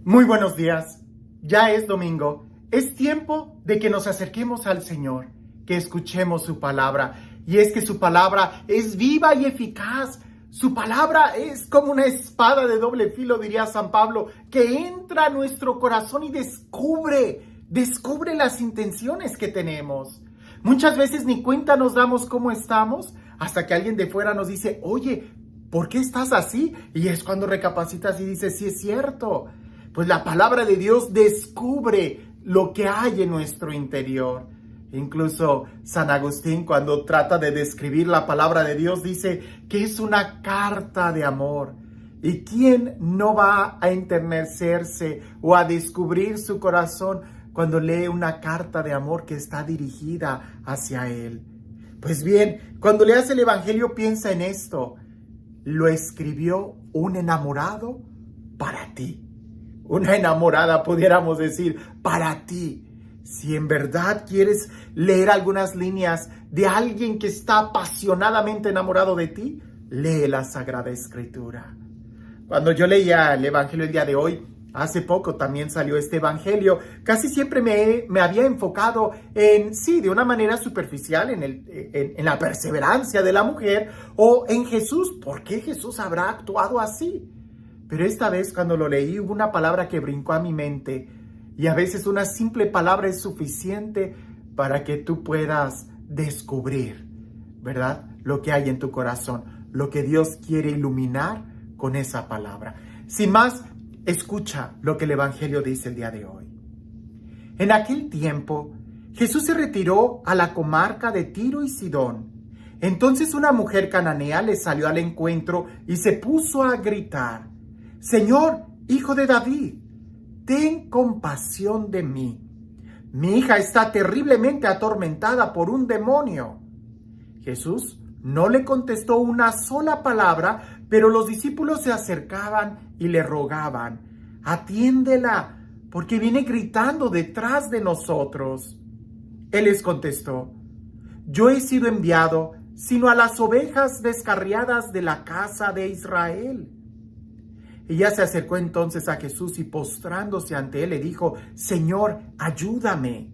Muy buenos días. Ya es domingo. Es tiempo de que nos acerquemos al Señor, que escuchemos su palabra. Y es que su palabra es viva y eficaz. Su palabra es como una espada de doble filo, diría San Pablo, que entra a nuestro corazón y descubre las intenciones que tenemos. Muchas veces ni cuenta nos damos cómo estamos hasta que alguien de fuera nos dice, oye, ¿por qué estás así? Y es cuando recapacitas y dices, sí es cierto. Pues la palabra de Dios descubre lo que hay en nuestro interior. Incluso San Agustín, cuando trata de describir la palabra de Dios, dice que es una carta de amor. ¿Y quién no va a enternecerse o a descubrir su corazón cuando lee una carta de amor que está dirigida hacia él? Pues bien, cuando leas el Evangelio, piensa en esto. Lo escribió un enamorado para ti. Una enamorada, pudiéramos decir, para ti. Si en verdad quieres leer algunas líneas de alguien que está apasionadamente enamorado de ti, lee la Sagrada Escritura. Cuando yo leía el Evangelio el día de hoy, hace poco también salió este Evangelio, casi siempre me había enfocado de una manera superficial en la perseverancia de la mujer o en Jesús. ¿Por qué Jesús habrá actuado así? Pero esta vez cuando lo leí hubo una palabra que brincó a mi mente y a veces una simple palabra es suficiente para que tú puedas descubrir, ¿verdad? Lo que hay en tu corazón, lo que Dios quiere iluminar con esa palabra. Sin más, escucha lo que el Evangelio dice el día de hoy. En aquel tiempo, Jesús se retiró a la comarca de Tiro y Sidón. Entonces una mujer cananea le salió al encuentro y se puso a gritar: Señor, hijo de David, ten compasión de mí. Mi hija está terriblemente atormentada por un demonio. Jesús no le contestó una sola palabra, pero los discípulos se acercaban y le rogaban: atiéndela, porque viene gritando detrás de nosotros. Él les contestó: yo he sido enviado sino a las ovejas descarriadas de la casa de Israel. Ella se acercó entonces a Jesús y postrándose ante él le dijo: Señor, ayúdame.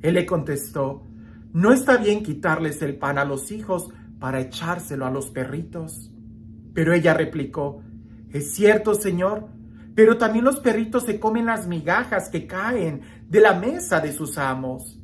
Él le contestó: no está bien quitarles el pan a los hijos para echárselo a los perritos. Pero ella replicó: es cierto, Señor, pero también los perritos se comen las migajas que caen de la mesa de sus amos.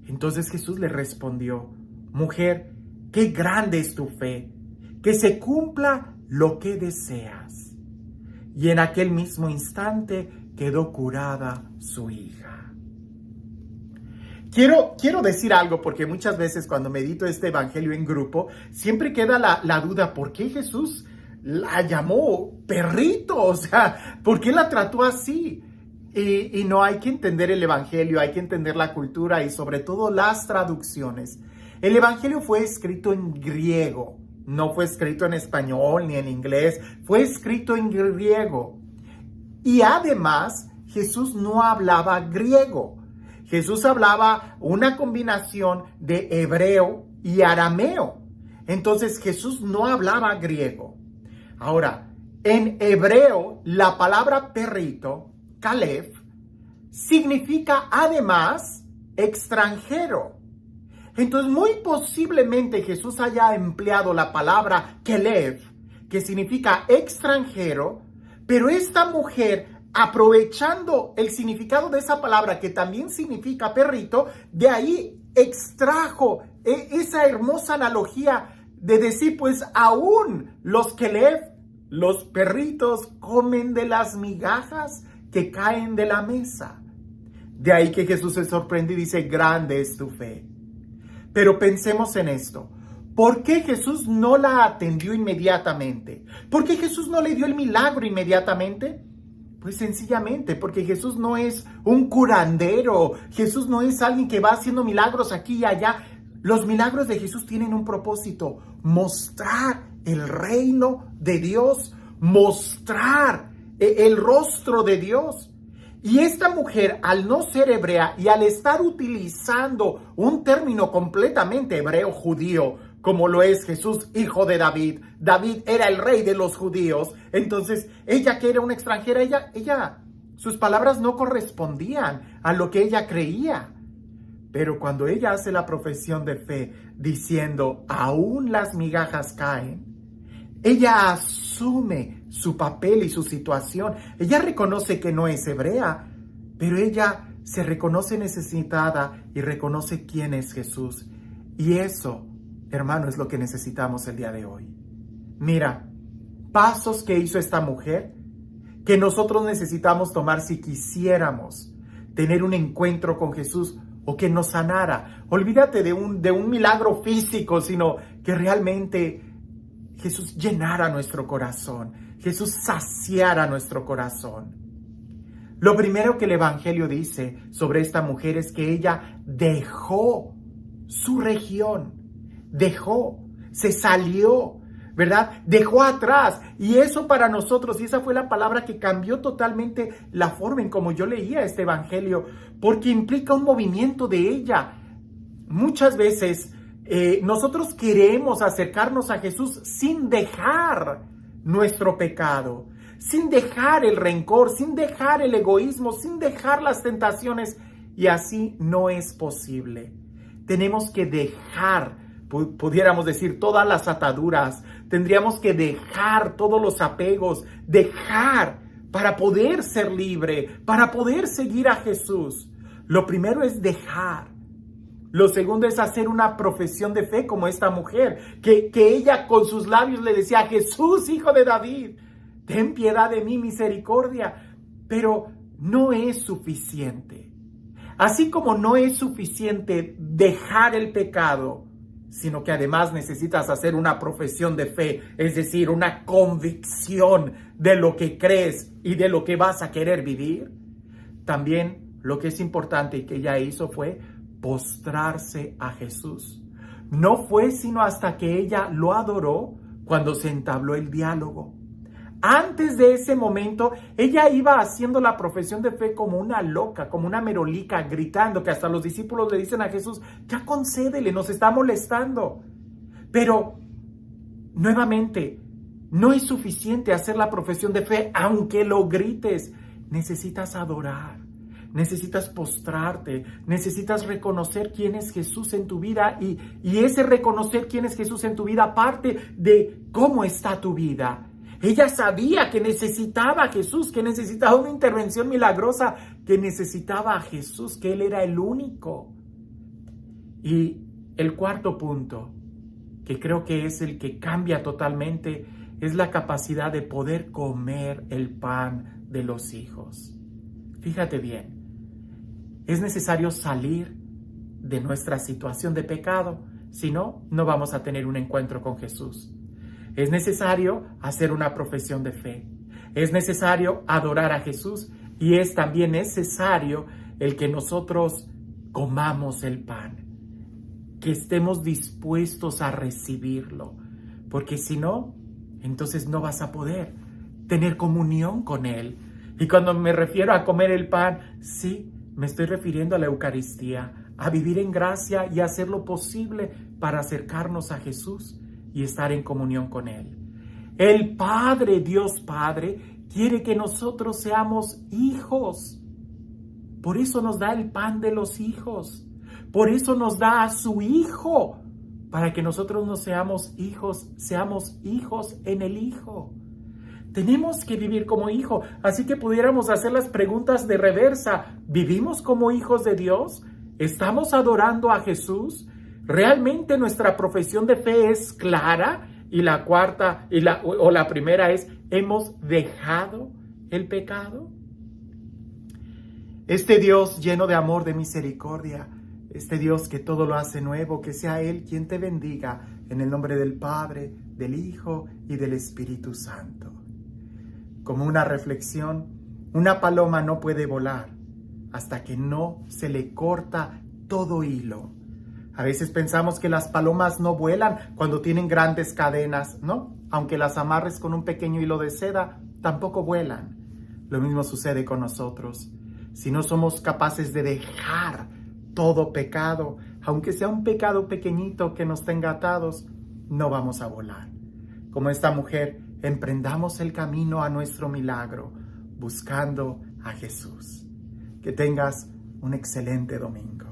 Entonces Jesús le respondió: mujer, qué grande es tu fe, que se cumpla lo que deseas. Y en aquel mismo instante quedó curada su hija. Quiero decir algo, porque muchas veces cuando medito este evangelio en grupo, siempre queda la duda: ¿por qué Jesús la llamó perrito? O sea, ¿por qué la trató así? Y no, hay que entender el evangelio, hay que entender la cultura y sobre todo las traducciones. El evangelio fue escrito en griego. No fue escrito en español ni en inglés, fue escrito en griego. Y además, Jesús no hablaba griego. Jesús hablaba una combinación de hebreo y arameo. Entonces, Jesús no hablaba griego. Ahora, en hebreo, la palabra perrito, Caleb, significa además extranjero. Entonces, muy posiblemente Jesús haya empleado la palabra Kelev, que significa extranjero, pero esta mujer, aprovechando el significado de esa palabra, que también significa perrito, de ahí extrajo esa hermosa analogía de decir, pues aún los Kelev, los perritos, comen de las migajas que caen de la mesa. De ahí que Jesús se sorprende y dice: grande es tu fe. Pero pensemos en esto. ¿Por qué Jesús no la atendió inmediatamente? ¿Por qué Jesús no le dio el milagro inmediatamente? Pues sencillamente porque Jesús no es un curandero. Jesús no es alguien que va haciendo milagros aquí y allá. Los milagros de Jesús tienen un propósito: mostrar el reino de Dios, mostrar el rostro de Dios. Y esta mujer, al no ser hebrea y al estar utilizando un término completamente hebreo judío, como lo es Jesús, hijo de David. David era el rey de los judíos. Entonces, ella, que era una extranjera, ella sus palabras no correspondían a lo que ella creía. Pero cuando ella hace la profesión de fe diciendo, aún las migajas caen, ella asume su papel y su situación. Ella reconoce que no es hebrea, pero ella se reconoce necesitada y reconoce quién es Jesús. Y eso, hermano, es lo que necesitamos el día de hoy. Mira, pasos que hizo esta mujer que nosotros necesitamos tomar si quisiéramos tener un encuentro con Jesús o que nos sanara. Olvídate de un milagro físico, sino que realmente Jesús llenara nuestro corazón, Jesús saciara nuestro corazón. Lo primero que el Evangelio dice sobre esta mujer es que ella dejó su región, se salió, ¿verdad? Dejó atrás. Y eso para nosotros, y esa fue la palabra que cambió totalmente la forma en como yo leía este Evangelio, porque implica un movimiento de ella. Muchas veces nosotros queremos acercarnos a Jesús sin dejar nuestro pecado, sin dejar el rencor, sin dejar el egoísmo, sin dejar las tentaciones, y así no es posible. Tenemos que dejar, pudiéramos decir, todas las ataduras, tendríamos que dejar todos los apegos, dejar para poder ser libre, para poder seguir a Jesús. Lo primero es dejar. Lo segundo es hacer una profesión de fe como esta mujer, que ella con sus labios le decía, Jesús, hijo de David, ten piedad de mí, misericordia. Pero no es suficiente. Así como no es suficiente dejar el pecado, sino que además necesitas hacer una profesión de fe, es decir, una convicción de lo que crees y de lo que vas a querer vivir. También lo que es importante y que ella hizo fue postrarse a Jesús. No fue sino hasta que ella lo adoró cuando se entabló el diálogo. Antes de ese momento, ella iba haciendo la profesión de fe como una loca, como una merolica, gritando, que hasta los discípulos le dicen a Jesús, ya concédele, nos está molestando. Pero, nuevamente, no es suficiente hacer la profesión de fe, aunque lo grites. Necesitas adorar. Necesitas postrarte, necesitas reconocer quién es Jesús en tu vida y ese reconocer quién es Jesús en tu vida parte de cómo está tu vida. Ella sabía que necesitaba a Jesús, que necesitaba una intervención milagrosa, que necesitaba a Jesús, que Él era el único. Y el cuarto punto, que creo que es el que cambia totalmente, es la capacidad de poder comer el pan de los hijos. Fíjate bien. Es necesario salir de nuestra situación de pecado, si no, no vamos a tener un encuentro con Jesús. Es necesario hacer una profesión de fe. Es necesario adorar a Jesús y es también necesario el que nosotros comamos el pan, que estemos dispuestos a recibirlo, porque si no, entonces no vas a poder tener comunión con Él. Y cuando me refiero a comer el pan, sí, me estoy refiriendo a la Eucaristía, a vivir en gracia y hacer lo posible para acercarnos a Jesús y estar en comunión con Él. El Padre, Dios Padre, quiere que nosotros seamos hijos. Por eso nos da el pan de los hijos. Por eso nos da a su Hijo, para que nosotros no seamos hijos en el Hijo. Tenemos que vivir como hijo, así que pudiéramos hacer las preguntas de reversa. ¿Vivimos como hijos de Dios? ¿Estamos adorando a Jesús? ¿Realmente nuestra profesión de fe es clara? Y la cuarta, la primera es, ¿hemos dejado el pecado? Este Dios lleno de amor, de misericordia, este Dios que todo lo hace nuevo, que sea Él quien te bendiga, en el nombre del Padre, del Hijo y del Espíritu Santo. Como una reflexión, una paloma no puede volar hasta que no se le corta todo hilo. A veces pensamos que las palomas no vuelan cuando tienen grandes cadenas, ¿no? Aunque las amarres con un pequeño hilo de seda, tampoco vuelan. Lo mismo sucede con nosotros. Si no somos capaces de dejar todo pecado, aunque sea un pecado pequeñito que nos tenga atados, no vamos a volar. Como esta mujer, emprendamos el camino a nuestro milagro, buscando a Jesús. Que tengas un excelente domingo.